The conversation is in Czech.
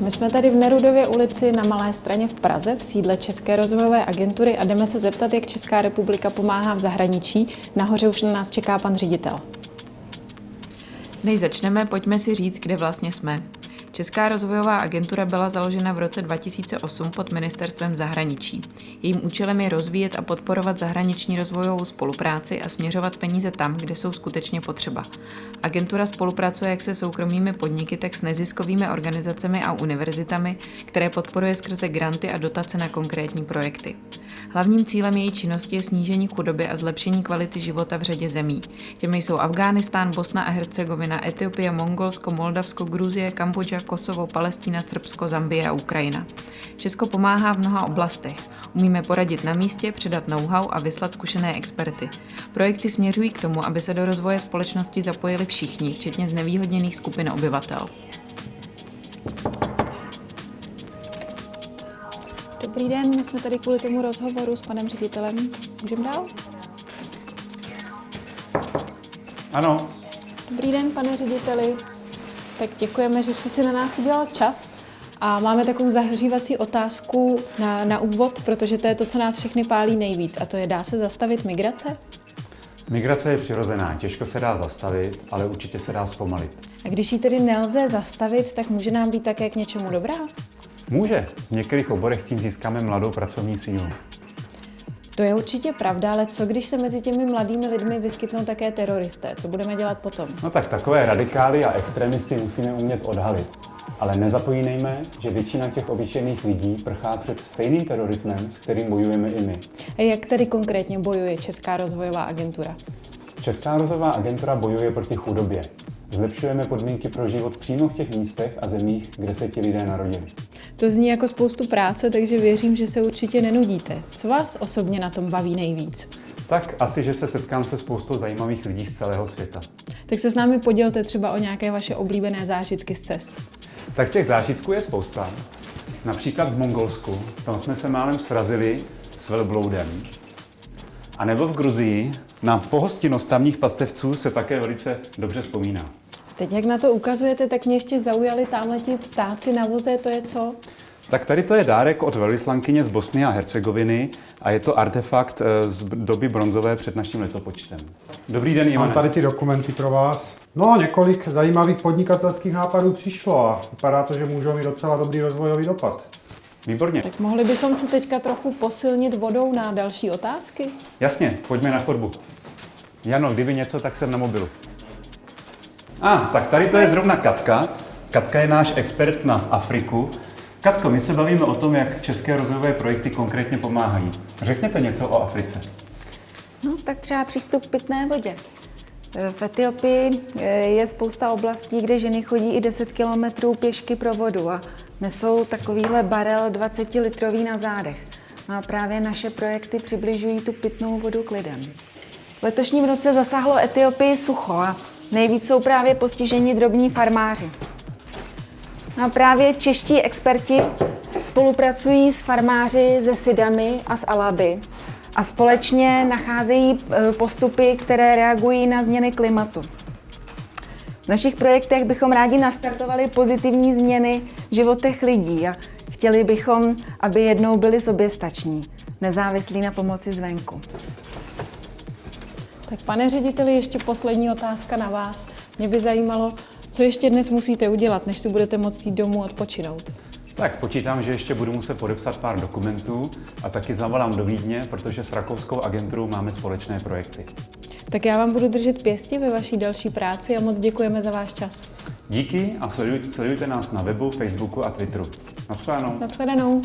My jsme tady v Nerudově ulici na Malé Straně v Praze v sídle České rozvojové agentury a jdeme se zeptat, jak Česká republika pomáhá v zahraničí. Nahoře už na nás čeká pan ředitel. Než začneme, pojďme si říct, kde vlastně jsme. Česká rozvojová agentura byla založena v roce 2008 pod Ministerstvem zahraničí. Jejím účelem je rozvíjet a podporovat zahraniční rozvojovou spolupráci a směřovat peníze tam, kde jsou skutečně potřeba. Agentura spolupracuje jak se soukromými podniky, tak s neziskovými organizacemi a univerzitami, které podporuje skrze granty a dotace na konkrétní projekty. Hlavním cílem její činnosti je snížení chudoby a zlepšení kvality života v řadě zemí. Těmi jsou Afghánistán, Bosna a Hercegovina, Etiopie, Mongolsko, Moldavsko, Gruzie, Kambodža, Kosovo, Palestina, Srbsko, Zambie a Ukrajina. Česko pomáhá v mnoha oblastech. Umíme poradit na místě, předat know-how a vyslat zkušené experty. Projekty směřují k tomu, aby se do rozvoje společnosti zapojili všichni, včetně znevýhodněných skupin obyvatel. Dobrý den, my jsme tady kvůli tomu rozhovoru s panem ředitelem. Můžeme dál? Ano. Dobrý den, pane řediteli. Tak děkujeme, že jste si na nás udělal čas. A máme takovou zahřívací otázku na úvod, protože to je to, co nás všechny pálí nejvíc. A to je, dá se zastavit migrace? Migrace je přirozená, těžko se dá zastavit, ale určitě se dá zpomalit. A když ji tedy nelze zastavit, tak může nám být také k něčemu dobrá? Může. V některých oborech tím získáme mladou pracovní sílu. To je určitě pravda, ale co když se mezi těmi mladými lidmi vyskytnou také teroristé? Co budeme dělat potom? No tak takové radikály a extremisty musíme umět odhalit. Ale nezapomínejme, že většina těch obyčejných lidí prchá před stejným terorismem, s kterým bojujeme i my. A jak tedy konkrétně bojuje Česká rozvojová agentura? Česká rozvojová agentura bojuje proti chudobě. Zlepšujeme podmínky pro život přímo v těch místech a zemích, kde se ti lidé narodili. To zní jako spoustu práce, takže věřím, že se určitě nenudíte. Co vás osobně na tom baví nejvíc? Tak asi, že se setkám se spoustou zajímavých lidí z celého světa. Tak se s námi podělte třeba o nějaké vaše oblíbené zážitky z cest. Tak těch zážitků je spousta. Například v Mongolsku, tam jsme se málem srazili s velbloudem. A nebo v Gruzii, na pohostinnost tamních pastevců se také velice dobře vzpomíná. Teď, jak na to ukazujete, tak mě ještě zaujali tamhleti ptáci na voze, to je co? Tak tady to je dárek od velvyslankyně z Bosny a Hercegoviny a je to artefakt z doby bronzové před naším letopočtem. Dobrý den, Ivane. Mám tady ty dokumenty pro vás. No, několik zajímavých podnikatelských nápadů přišlo a vypadá to, že můžou mít docela dobrý rozvojový dopad. Výborně. Tak mohli bychom se teďka trochu posilnit vodou na další otázky? Jasně, pojďme na chodbu. Jano, kdyby něco, tak jsem na mobilu. Tak tady to je zrovna Katka. Katka je náš expert na Afriku. Katko, my se bavíme o tom, jak české rozvojové projekty konkrétně pomáhají. Řekněte něco o Africe. No, tak třeba přístup k pitné vodě. V Etiopii je spousta oblastí, kde ženy chodí i 10 kilometrů pěšky pro vodu a nesou takovýhle barel 20-litrový na zádech. No a právě naše projekty přibližují tu pitnou vodu k lidem. V letošním roce zasáhlo Etiopii sucho a nejvíc jsou právě postiženi drobní farmáři. No a právě čeští experti spolupracují s farmáři ze Sidamy a z Alaby a společně nacházejí postupy, které reagují na změny klimatu. V našich projektech bychom rádi nastartovali pozitivní změny v životech lidí a chtěli bychom, aby jednou byli soběstační, nezávislí na pomoci zvenku. Tak pane řediteli, ještě poslední otázka na vás. Mě by zajímalo, co ještě dnes musíte udělat, než si budete moct jít domů odpočinout. Tak počítám, že ještě budu muset podepsat pár dokumentů a taky zavolám do Vídně, protože s rakouskou agenturou máme společné projekty. Tak já vám budu držet pěsti ve vaší další práci a moc děkujeme za váš čas. Díky a sledujte nás na webu, Facebooku a Twitteru. Naschledanou. Nashledanou.